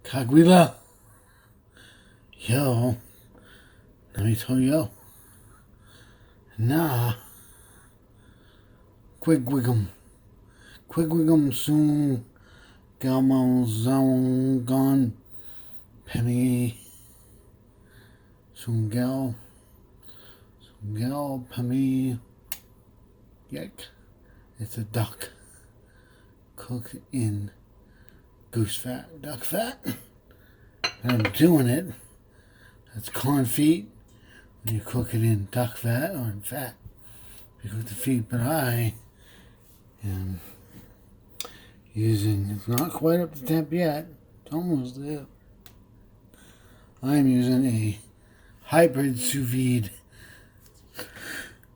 Caguila. Yo. Let me tell you. Nah. Quick wigum. Quick wigum soon. Galmo zone gone. Penny. Sungal. Sungal. Penny. Yak. It's a duck. Cooked in goose fat. Duck fat. And I'm doing it. That's confit. When you cook it in duck fat or in fat, you cook the feet. But I am using, it's not quite up to temp yet. It's almost there. I'm using a hybrid sous vide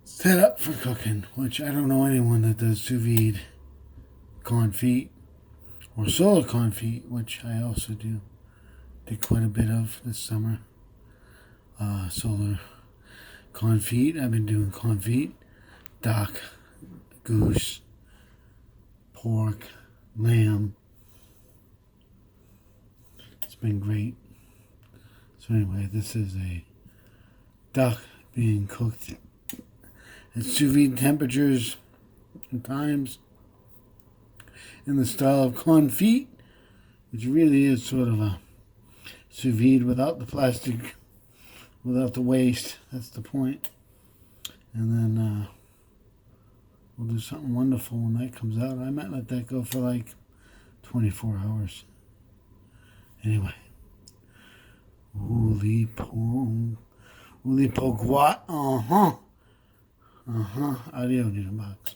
setup for cooking, which I don't know anyone that does sous vide confit or solar confit, which I also do. Did quite a bit of this summer. Solar confit. I've been doing confit, duck, goose, pork, lamb. It's been great. So anyway, this is a duck being cooked at sous vide temperatures and times in the style of confit, which really is sort of a sous vide without the plastic, without the waste. That's the point. And then we'll do something wonderful when that comes out. I might let that go for like 24 hours. Anyway. Holy poke what? Audio in a box.